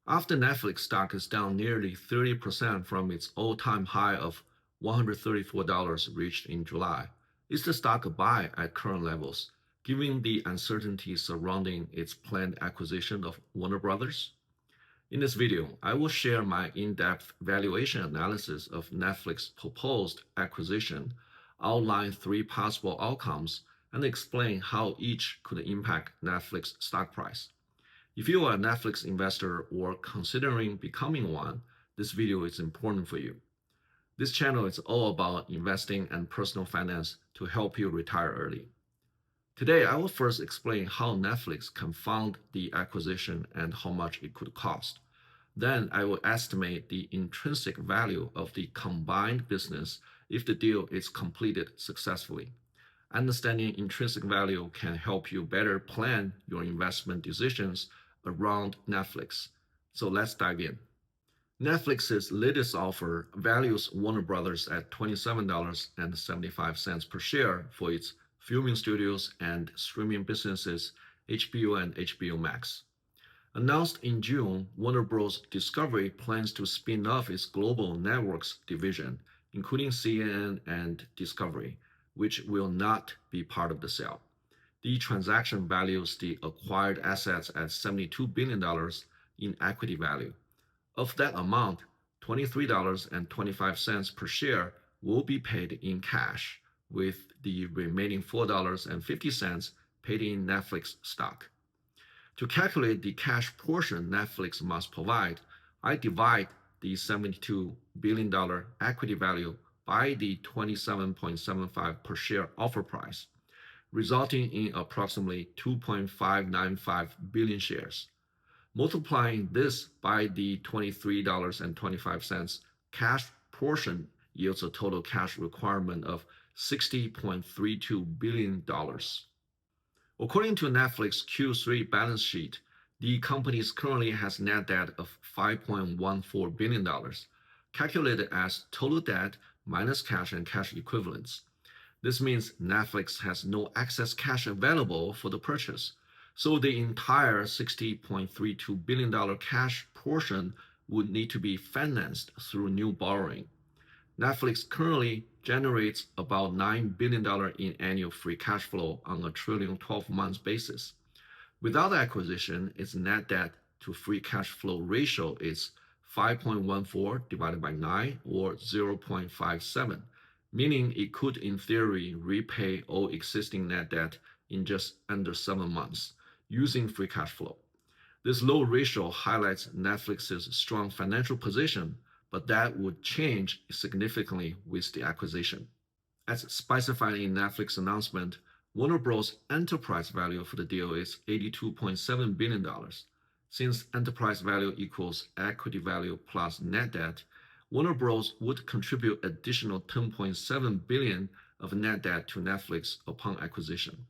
After Netflix stock is down nearly 30% from its all-time high of $134 reached in July, is the stock a buy at current levels, given the uncertainty surrounding its planned acquisition of Warner Brothers? In this video, I will share my in-depth valuation analysis of Netflix's proposed acquisition, outline three possible outcomes, and explain how each could impact Netflix stock price. If you are a Netflix investor or considering becoming one, this video is important for you. This channel is all about investing and personal finance to help you retire early. Today, I will first explain how Netflix can fund the acquisition and how much it could cost. Then I will estimate the intrinsic value of the combined business if the deal is completed successfully. Understanding intrinsic value can help you better plan your investment decisions around Netflix. So let's dive in. Netflix's latest offer values Warner Brothers at $27.75 per share for its filming studios and streaming businesses, HBO and HBO Max. Announced in June, Warner Bros. Discovery plans to spin off its global networks division, including CNN and Discovery, which will not be part of the sale. The transaction values the acquired assets at $72 billion in equity value. Of that amount, $23.25 per share will be paid in cash, with the remaining $4.50 paid in Netflix stock. To calculate the cash portion Netflix must provide, I divide the $72 billion equity value by the 27.75 per share offer price, resulting in approximately 2.595 billion shares. Multiplying this by the $23.25 cash portion yields a total cash requirement of $60.32 billion. According to Netflix Q3 balance sheet, the company currently has net debt of $5.14 billion, calculated as total debt minus cash and cash equivalents. This means Netflix has no excess cash available for the purchase, so the entire $60.32 billion cash portion would need to be financed through new borrowing. Netflix currently generates about $9 billion in annual free cash flow on a trailing 12-month basis. Without the acquisition, its net debt to free cash flow ratio is 5.14 divided by 9 or 0.57, meaning it could in theory repay all existing net debt in just under 7 months using free cash flow. This low ratio highlights Netflix's strong financial position, but that would change significantly with the acquisition. As specified in Netflix announcement, Warner Bros. Enterprise value for the deal is $82.7 billion. Since enterprise value equals equity value plus net debt, Warner Bros. Would contribute additional $10.7 billion of net debt to Netflix upon acquisition.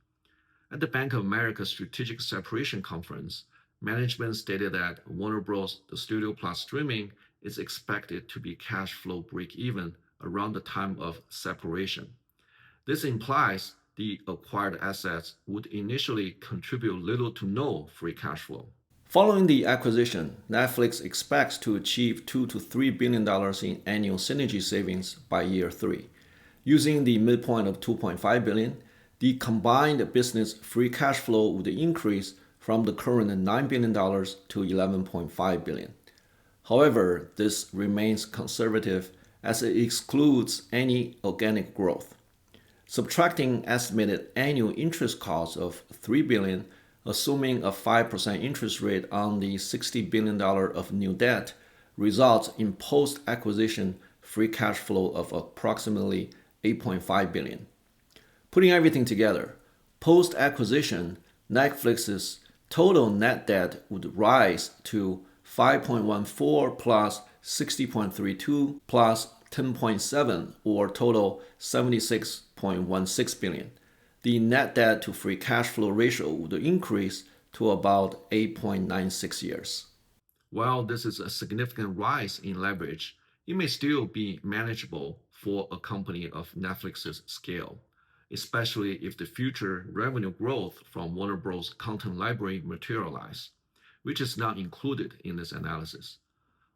At the Bank of America Strategic Separation Conference, management stated that Warner Bros. The studio plus streaming is expected to be cash flow break-even around the time of separation. This implies the acquired assets would initially contribute little to no free cash flow. Following the acquisition, Netflix expects to achieve $2 to $3 billion in annual synergy savings by year 3. Using the midpoint of $2.5 billion, the combined business free cash flow would increase from the current $9 billion to $11.5 billion. However, this remains conservative as it excludes any organic growth. Subtracting estimated annual interest costs of $3 billion, assuming a 5% interest rate on the $60 billion of new debt, results in post-acquisition free cash flow of approximately $8.5 billion. Putting everything together, post-acquisition, Netflix's total net debt would rise to 5.14 plus 60.32 plus 10.7 or total 76.16 billion. The net debt to free cash flow ratio would increase to about 8.96 years. While this is a significant rise in leverage, it may still be manageable for a company of Netflix's scale, especially if the future revenue growth from Warner Bros. Content library materialize. which is not included in this analysis.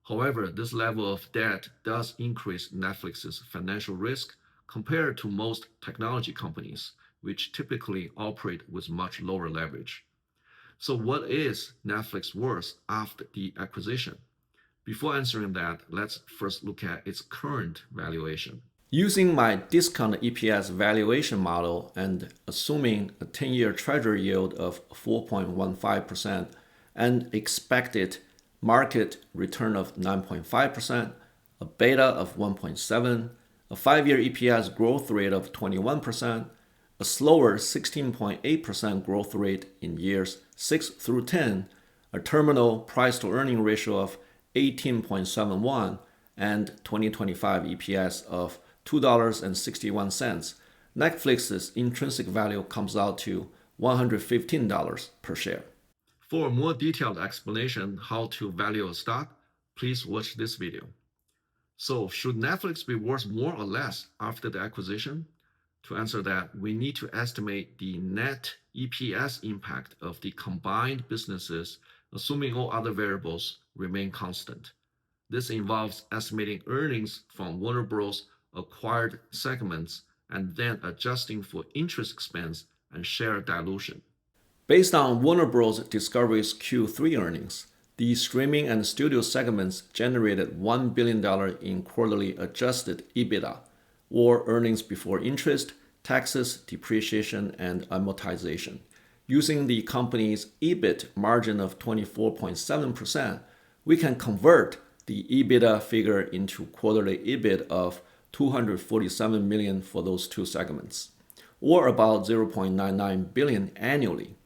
However, this level of debt does increase Netflix's financial risk compared to most technology companies, which typically operate with much lower leverage. So, what is Netflix worth after the acquisition? Before answering that, let's first look at its current valuation. Using my discount EPS valuation model and assuming a 10-year treasury yield of 4.15% and expected market return of 9.5%, a beta of 1.7, a 5-year EPS growth rate of 21%, a slower 16.8% growth rate in years 6 through 10, a terminal price to earning ratio of 18.71, and 2025 EPS of $2.61, Netflix's intrinsic value comes out to $115 per share. For a more detailed explanation how to value a stock, please watch this video. So, should Netflix be worth more or less after the acquisition? To answer that, we need to estimate the net EPS impact of the combined businesses, assuming all other variables remain constant. This involves estimating earnings from Warner Bros. Acquired segments and then adjusting for interest expense and share dilution. Based on Warner Bros. Discovery's Q3 earnings, the streaming and studio segments generated $1 billion in quarterly adjusted EBITDA, or earnings before interest, taxes, depreciation, and amortization. Using the company's EBIT margin of 24.7%, we can convert the EBITDA figure into quarterly EBIT of $247 million for those two segments, or about $0.99 billion annually.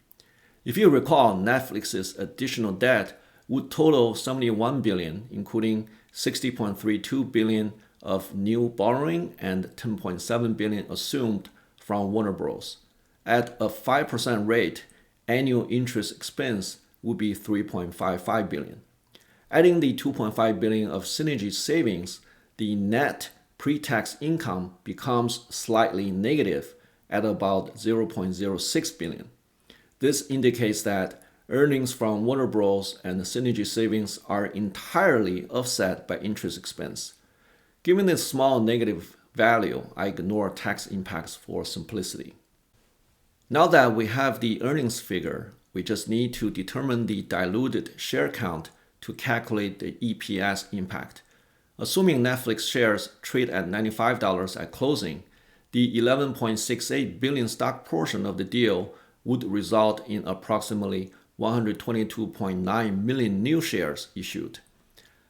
If you recall, Netflix's additional debt would total $71 billion, including $60.32 billion of new borrowing and $10.7 billion assumed from Warner Bros. At a 5% rate, annual interest expense would be $3.55 billion. Adding the $2.5 billion of synergy savings, the net pre-tax income becomes slightly negative at about $0.06 billion. This indicates that earnings from Warner Bros. And the synergy savings are entirely offset by interest expense. Given this small negative value, I ignore tax impacts for simplicity. Now that we have the earnings figure, we just need to determine the diluted share count to calculate the EPS impact. Assuming Netflix shares trade at $95 at closing, the $11.68 billion stock portion of the deal would result in approximately 122.9 million new shares issued.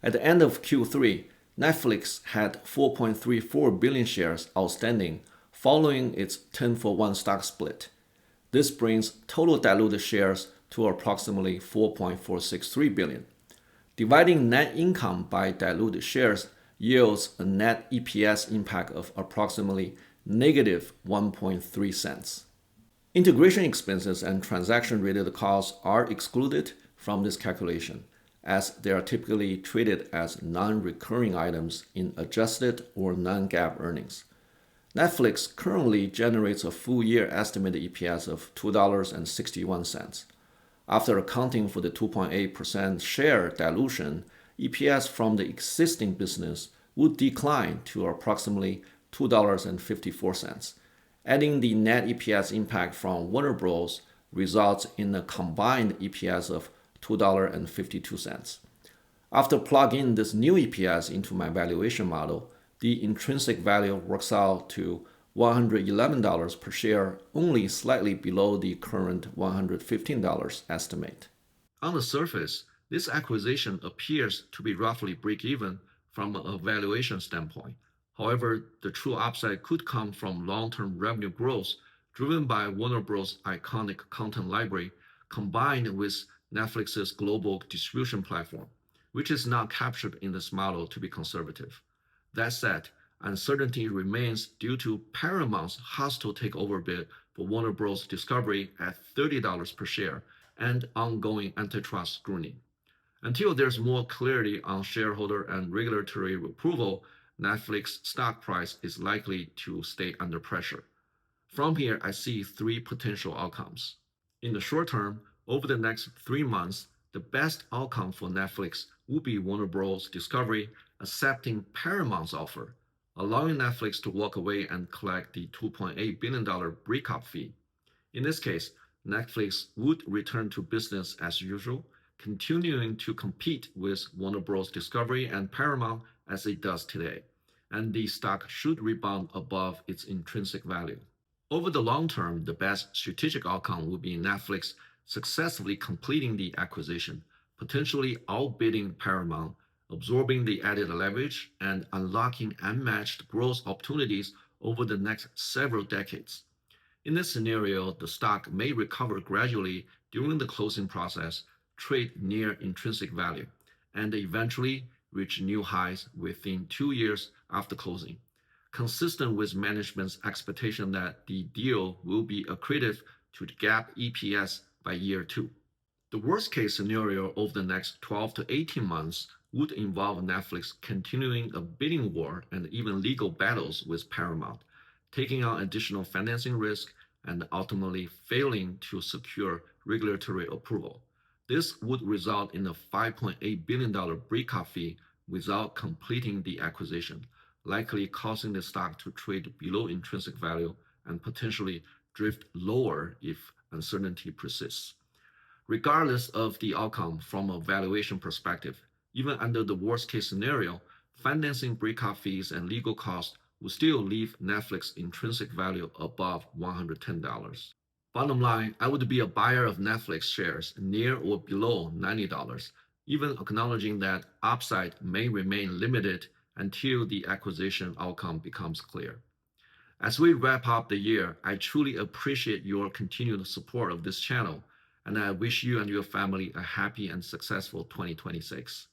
At the end of Q3, Netflix had 4.34 billion shares outstanding following its 10-for-1 stock split. This brings total diluted shares to approximately 4.463 billion. Dividing net income by diluted shares yields a net EPS impact of approximately negative 1.3 cents. Integration expenses and transaction-related costs are excluded from this calculation, as they are typically treated as non-recurring items in adjusted or non-GAAP earnings. Netflix currently generates a full-year estimated EPS of $2.61. After accounting for the 2.8% share dilution, EPS from the existing business would decline to approximately $2.54. Adding the net EPS impact from Warner Bros. Results in a combined EPS of $2.52. After plugging this new EPS into my valuation model, the intrinsic value works out to $111 per share, only slightly below the current $115 estimate. On the surface, this acquisition appears to be roughly break-even from a valuation standpoint. However, the true upside could come from long-term revenue growth driven by Warner Bros.' iconic content library combined with Netflix's global distribution platform, which is not captured in this model to be conservative. That said, uncertainty remains due to Paramount's hostile takeover bid for Warner Bros. Discovery at $30 per share and ongoing antitrust scrutiny. Until there's more clarity on shareholder and regulatory approval, Netflix stock price is likely to stay under pressure. From here, I see three potential outcomes. In the short term, over the next 3 months, The best outcome for Netflix would be Warner Bros. Discovery accepting Paramount's offer, allowing Netflix to walk away and collect the $2.8 billion breakup fee. In this case, Netflix would return to business as usual, continuing to compete with Warner Bros. Discovery and Paramount as it does today, and the stock should rebound above its intrinsic value. Over the long term, the best strategic outcome would be Netflix successfully completing the acquisition, potentially outbidding Paramount, absorbing the added leverage, and unlocking unmatched growth opportunities over the next several decades. In this scenario, the stock may recover gradually during the closing process, trade near intrinsic value, and eventually reach new highs within 2 years after closing, consistent with management's expectation that the deal will be accretive to the GAAP EPS by year two. The worst case scenario over the next 12 to 18 months would involve Netflix continuing a bidding war and even legal battles with Paramount, taking on additional financing risk and ultimately failing to secure regulatory approval. This would result in a $5.8 billion breakup fee without completing the acquisition, likely causing the stock to trade below intrinsic value and potentially drift lower if uncertainty persists. Regardless of the outcome from a valuation perspective, even under the worst case scenario, financing breakup fees and legal costs will still leave Netflix intrinsic value above $110. Bottom line, I would be a buyer of Netflix shares near or below $90, even acknowledging that upside may remain limited until the acquisition outcome becomes clear. As we wrap up the year, I truly appreciate your continued support of this channel, and I wish you and your family a happy and successful 2026.